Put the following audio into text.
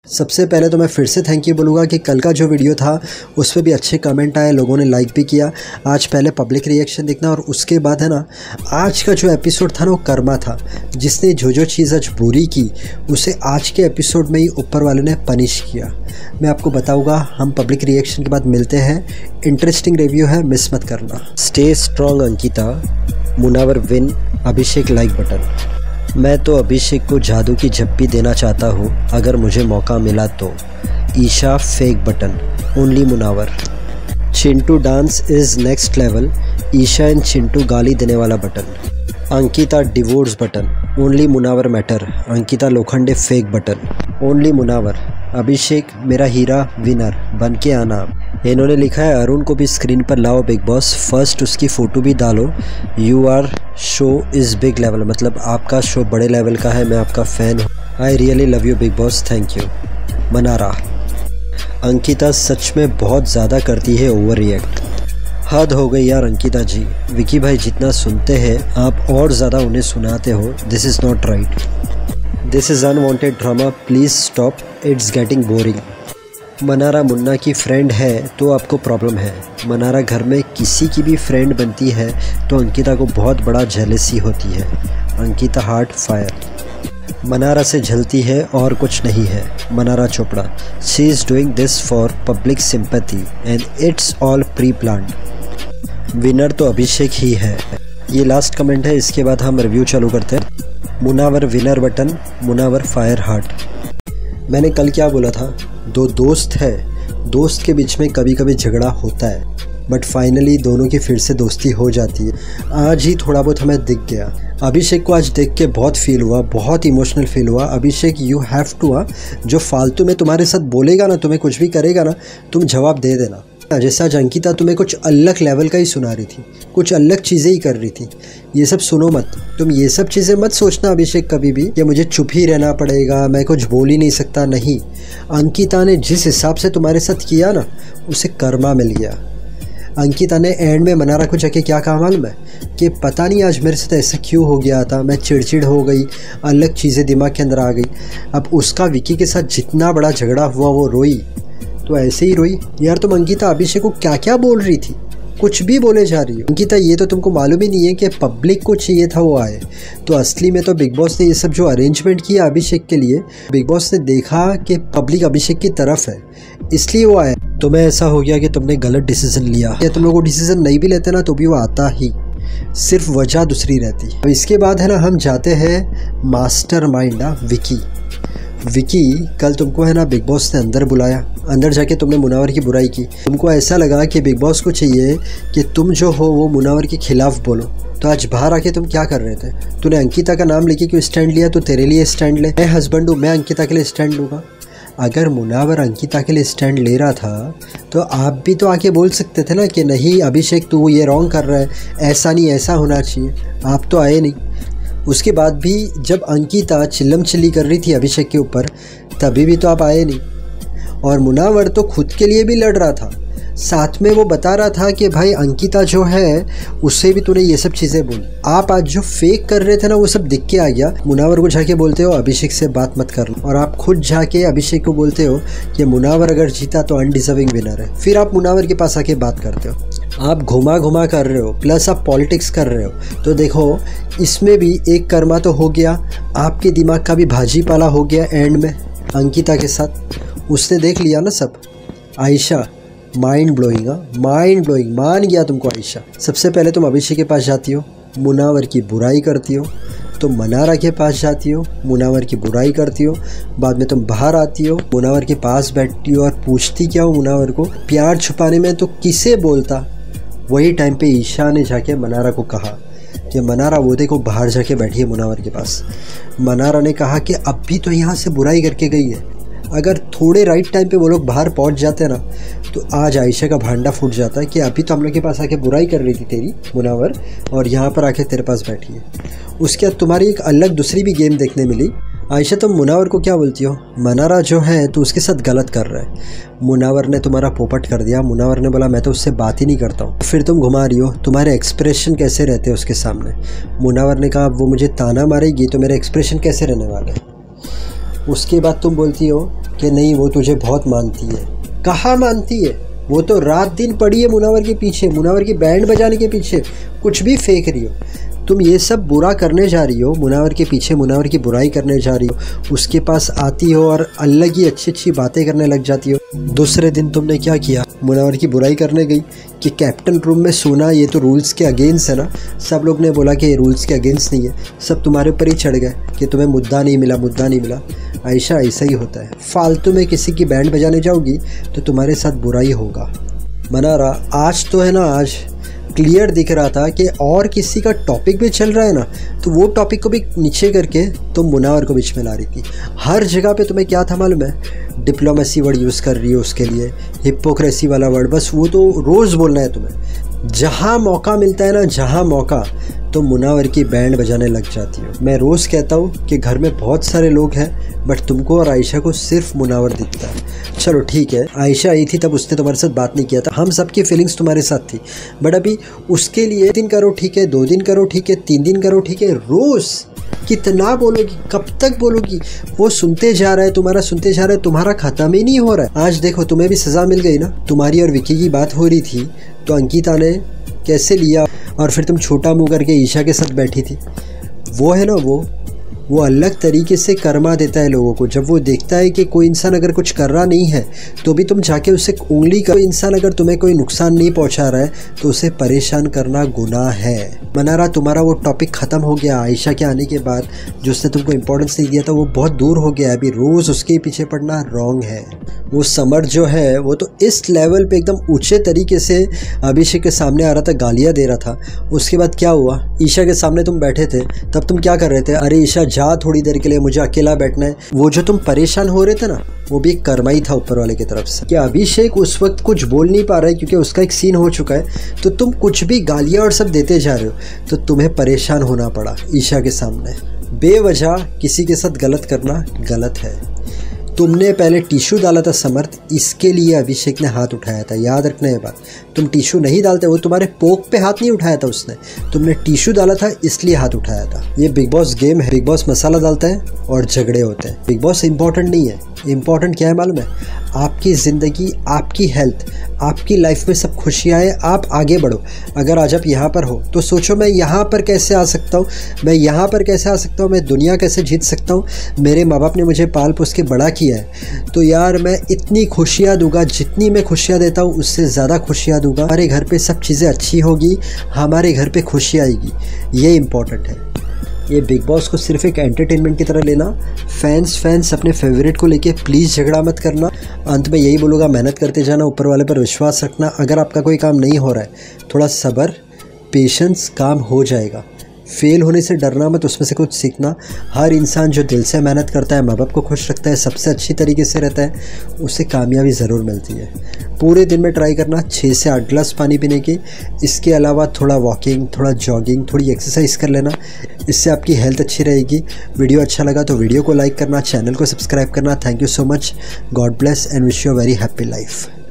सबसे पहले तो मैं फिर से थैंक यू बोलूँगा कि कल का जो वीडियो था उस पर भी अच्छे कमेंट आए, लोगों ने लाइक भी किया। आज पहले पब्लिक रिएक्शन देखना और उसके बाद है ना, आज का जो एपिसोड था ना वो कर्मा था। जिसने जो चीज़ आज बुरी की उसे आज के एपिसोड में ही ऊपर वाले ने पनिश किया। मैं आपको बताऊँगा, हम पब्लिक रिएक्शन के बाद मिलते हैं। इंटरेस्टिंग रिव्यू है, मिस मत करना। Stay strong Ankita, Munawar win, Abhishek like button. मैं तो अभिषेक को जादू की झप्पी देना चाहता हूँ अगर मुझे मौका मिला तो। Isha fake button, only Munawar. Chintu dance is next level, Isha and Chintu गाली देने वाला button. Ankita divorce button, only Munawar matter. Ankita Lokhande fake button, only Munawar. Abhishek मेरा हीरा विनर बन के आना। इन्होंने लिखा है अरुण को भी स्क्रीन पर लाओ बिग बॉस, फर्स्ट उसकी फ़ोटो भी डालो। Your show is big level, मतलब आपका शो बड़े लेवल का है, मैं आपका फ़ैन हूँ। I really love you Bigg Boss, thank you. Mannara, Ankita सच में बहुत ज़्यादा करती है ओवर रिएक्ट। हद हो गई यार अंकिता जी, विकी भाई जितना सुनते हैं आप और ज़्यादा उन्हें सुनाते हो। This is not right, this is unwanted drama, please stop, it's getting boring. Mannara Munna की फ्रेंड है तो आपको प्रॉब्लम है। मनारा घर में किसी की भी फ्रेंड बनती है तो अंकिता को बहुत बड़ा जेलसी होती है। अंकिता हार्ट फायर, मनारा से जलती है और कुछ नहीं है। Mannara Chopra, she is doing this for public sympathy and it's all pre planned. Winner तो अभिषेक ही है। ये लास्ट कमेंट है, इसके बाद हम रिव्यू चालू करते हैं। Munawar winner button, Munawar fire heart. मैंने कल क्या बोला था, दो दोस्त है, दोस्त के बीच में कभी कभी झगड़ा होता है, बट फाइनली दोनों की फिर से दोस्ती हो जाती है। आज ही थोड़ा बहुत हमें दिख गया। अभिषेक को आज देख के बहुत फील हुआ, बहुत इमोशनल फील हुआ। अभिषेक यू हैव टू, जो फालतू में तुम्हारे साथ बोलेगा ना, तुम्हें कुछ भी करेगा ना, तुम जवाब दे देना। जैसा आज अंकिता तुम्हें कुछ अलग लेवल का ही सुना रही थी, कुछ अलग चीज़ें ही कर रही थी, ये सब सुनो मत। तुम ये सब चीज़ें मत सोचना अभिषेक कभी भी कि मुझे चुप ही रहना पड़ेगा, मैं कुछ बोल ही नहीं सकता। नहीं, अंकिता ने जिस हिसाब से तुम्हारे साथ किया ना, उसे कर्मा मिल गया। अंकिता ने एंड में मनारा को जाके क्या कहा मालूम है, कि पता नहीं आज मेरे साथ ऐसा क्यों हो गया था, मैं चिड़चिड़ हो गई, अलग चीज़ें दिमाग के अंदर आ गई। अब उसका विकी के साथ जितना बड़ा झगड़ा हुआ वो रोई तो ऐसे ही रोई। यार तुम अंकिता अभिषेक को क्या क्या बोल रही थी, कुछ भी बोले जा रही हो। अंकिता ये तो तुमको मालूम ही नहीं है कि पब्लिक को चाहिए था वो आए, तो असली में तो बिग बॉस ने ये सब जो अरेंजमेंट किया अभिषेक के लिए, बिग बॉस ने देखा कि पब्लिक अभिषेक की तरफ है, इसलिए वो आए। तुम्हें ऐसा हो गया कि तुमने गलत डिसीजन लिया, या तुम लोग वो डिसीजन नहीं भी लेते ना तो भी वो आता ही, सिर्फ वजह दूसरी रहती। अब इसके बाद है ना, हम जाते हैं मास्टर माइंड विकी। विकी, कल तुमको है ना बिग बॉस ने अंदर बुलाया, अंदर जाके तुमने मुनावर की बुराई की। तुमको ऐसा लगा कि बिग बॉस को चाहिए कि तुम जो हो वो मुनावर के खिलाफ बोलो, तो आज बाहर आके तुम क्या कर रहे थे? तूने अंकिता का नाम लेके क्यों स्टैंड लिया? तो तेरे लिए स्टैंड ले, मैं हस्बैंड हूँ, मैं अंकिता के लिए स्टैंड लूँगा। अगर मुनावर अंकिता के लिए स्टैंड ले रहा था तो आप भी तो आके बोल सकते थे ना कि नहीं अभिषेक तू ये रॉन्ग कर रहा है, ऐसा नहीं, ऐसा होना चाहिए। आप तो आए नहीं। उसके बाद भी जब अंकिता चिल्लम चिल्ली कर रही थी अभिषेक के ऊपर, तभी भी तो आप आए नहीं। और मुनावर तो खुद के लिए भी लड़ रहा था, साथ में वो बता रहा था कि भाई अंकिता जो है उससे भी तूने ये सब चीज़ें बोली। आप आज जो फेक कर रहे थे ना वो सब दिख के आ गया। मुनावर को जाके बोलते हो अभिषेक से बात मत करना, और आप खुद जाके अभिषेक को बोलते हो कि मुनावर अगर जीता तो अनडिजर्विंग विनर है। फिर आप मुनावर के पास आके बात करते हो। आप घुमा घुमा कर रहे हो, प्लस आप पॉलिटिक्स कर रहे हो। तो देखो इसमें भी एक कर्मा तो हो गया, आपके दिमाग का भी भाजी पाला हो गया एंड में अंकिता के साथ। उसने देख लिया ना सब। Ayesha, mind blowing, mind blowing, मान गया तुमको आयशा। सबसे पहले तुम अभिषेक के पास जाती हो, मुनावर की बुराई करती हो, तो मनारा के पास जाती हो, मुनावर की बुराई करती हो, बाद में तुम बाहर आती हो, मुनावर के पास बैठती हो और पूछती क्या हो मुनावर को। प्यार छुपाने में तो किसे बोलता। वही टाइम पे ईशा ने जाके मनारा को कहा कि मनारा वो देखो बाहर जाके बैठी है मुनावर के पास। मनारा ने कहा कि अब भी तो यहाँ से बुराई करके गई है, अगर थोड़े राइट टाइम पे वो लोग बाहर पहुँच जाते ना तो आज आयशा का भांडा फूट जाता है कि अभी तो हम लोग के पास आके बुराई कर रही थी तेरी मुनावर, और यहाँ पर आके तेरे पास बैठी है। उसके बाद तुम्हारी एक अलग दूसरी भी गेम देखने मिली। आयशा तुम मुनावर को क्या बोलती हो, मनारा जो है तो उसके साथ गलत कर रहा है। मुनावर ने तुम्हारा पोपट कर दिया, मुनावर ने बोला मैं तो उससे बात ही नहीं करता हूँ। फिर तुम घुमा रही हो, तुम्हारे एक्सप्रेशन कैसे रहते हैं उसके सामने। मुनावर ने कहा वो मुझे ताना मारेगी तो मेरे एक्सप्रेशन कैसे रहने वाले। उसके बाद तुम बोलती हो कि नहीं वो तुझे बहुत मानती है। कहाँ मानती है? वो तो रात दिन पड़ी है मुनावर के पीछे, मुनावर की बैंड बजाने के पीछे, कुछ भी फेंक रही हो। तुम ये सब बुरा करने जा रही हो, मुनावर के पीछे मुनावर की बुराई करने जा रही हो, उसके पास आती हो और अलग ही अच्छी अच्छी बातें करने लग जाती हो। दूसरे दिन तुमने क्या किया? मुनावर की बुराई करने गई कि कैप्टन रूम में सोना ये तो रूल्स के अगेंस्ट है ना। सब लोग ने बोला कि ये रूल्स के अगेंस्ट नहीं है, सब तुम्हारे ऊपर ही चढ़ गए कि तुम्हें मुद्दा नहीं मिला, मुद्दा नहीं मिला। आयशा ऐसा ही होता है, फालतू में किसी की बैंड बजाने जाओगी तो तुम्हारे साथ बुराई होगा। मनारा आज तो है ना, आज क्लियर दिख रहा था कि और किसी का टॉपिक भी चल रहा है ना, तो वो टॉपिक को भी नीचे करके तुम मुनावर को बीच में ला रही थी। हर जगह पे तुम्हें क्या था मालूम है? डिप्लोमेसी वर्ड यूज़ कर रही हो उसके लिए, हिपोक्रेसी वाला वर्ड, बस वो तो रोज़ बोलना है तुम्हें। जहाँ मौका मिलता है ना, जहाँ मौका, तो मुनावर की बैंड बजाने लग जाती हो। मैं रोज़ कहता हूँ कि घर में बहुत सारे लोग हैं, बट तुमको और आयशा को सिर्फ मुनावर दिखता है। चलो ठीक है, आयशा आई थी तब उसने तुम्हारे साथ बात नहीं किया था, हम सबकी फीलिंग्स तुम्हारे साथ थी, बट अभी उसके लिए 1 दिन करो ठीक है, 2 दिन करो ठीक है, 3 दिन करो ठीक है, रोज़ कितना बोलोगी? कब तक बोलोगी? वो सुनते जा रहा है, तुम्हारा सुनते जा रहा है, तुम्हारा ख़त्म ही नहीं हो रहा है। आज देखो तुम्हें भी सज़ा मिल गई ना। तुम्हारी और विकी की बात हो रही थी तो अंकिता ने कैसे लिया, और फिर तुम छोटा मुँह करके ईशा के साथ बैठी थी। वो है ना, वो अलग तरीके से कर्मा देता है लोगों को। जब वो देखता है कि कोई इंसान अगर कुछ कर रहा नहीं है तो भी तुम जाके उससे उंगली कर, इंसान अगर तुम्हें कोई नुकसान नहीं पहुंचा रहा है तो उसे परेशान करना गुनाह है। मनारा तुम्हारा वो टॉपिक ख़त्म हो गया आयशा के आने के बाद, जो उसने तुमको इम्पोर्टेंस नहीं दिया था वो बहुत दूर हो गया है। अभी रोज़ उसके पीछे पड़ना रॉन्ग है। वो समर जो है वो तो इस लेवल पे एकदम ऊंचे तरीके से अभिषेक के सामने आ रहा था, गालियाँ दे रहा था। उसके बाद क्या हुआ? ईशा के सामने तुम बैठे थे, तब तुम क्या कर रहे थे? अरे ईशा जा थोड़ी देर के लिए, मुझे अकेला बैठना है। वो जो तुम परेशान हो रहे थे ना, वो भी एक कर्मा ही था ऊपर वाले की तरफ से। क्या अभिषेक उस वक्त कुछ बोल नहीं पा रहा है क्योंकि उसका एक सीन हो चुका है, तो तुम कुछ भी गालियाँ और सब देते जा रहे हो, तो तुम्हें परेशान होना पड़ा ईशा के सामने। बेवजह किसी के साथ गलत करना गलत है। तुमने पहले टिश्यू डाला था समर्थ, इसके लिए अभिषेक ने हाथ उठाया था, याद रखना ये बात। तुम टिश्यू नहीं डालते, वो तुम्हारे पोक पे हाथ नहीं उठाया था उसने, तुमने टिश्यू डाला था इसलिए हाथ उठाया था। ये बिग बॉस गेम है, बिग बॉस मसाला डालता है और झगड़े होते हैं। बिग बॉस इंपॉर्टेंट नहीं है, इंपॉर्टेंट क्या है मालूम है? आपकी ज़िंदगी, आपकी हेल्थ, आपकी लाइफ में सब खुशियाँ हैं, आप आगे बढ़ो। अगर आज आप यहाँ पर हो तो सोचो मैं यहाँ पर कैसे आ सकता हूँ, मैं यहाँ पर कैसे आ सकता हूँ, मैं दुनिया कैसे जीत सकता हूँ। मेरे माँ बाप ने मुझे पाल पोस के बड़ा किया है, तो यार मैं इतनी खुशियाँ दूंगा, जितनी मैं खुशियाँ देता हूँ उससे ज़्यादा खुशियाँ दूंगा। हमारे घर पे सब चीज़ें अच्छी होगी, हमारे घर पे खुशी आएगी, ये इम्पॉर्टेंट है। ये बिग बॉस को सिर्फ एक एंटरटेनमेंट की तरह लेना। फैंस अपने फेवरेट को लेके प्लीज़ झगड़ा मत करना। अंत में यही बोलूँगा, मेहनत करते जाना, ऊपर वाले पर विश्वास रखना। अगर आपका कोई काम नहीं हो रहा है, थोड़ा सब्र, पेशेंस, काम हो जाएगा। फेल होने से डरना मत, उसमें से कुछ सीखना। हर इंसान जो दिल से मेहनत करता है, माँ बाप को खुश रखता है, सबसे अच्छी तरीके से रहता है, उसे कामयाबी ज़रूर मिलती है। पूरे दिन में ट्राई करना 6 से 8 गिलास पानी पीने की। इसके अलावा थोड़ा वॉकिंग, थोड़ा जॉगिंग, थोड़ी एक्सरसाइज कर लेना, इससे आपकी हेल्थ अच्छी रहेगी। वीडियो अच्छा लगा तो वीडियो को लाइक करना, चैनल को सब्सक्राइब करना। Thank you so much, God bless and wish you a very happy life.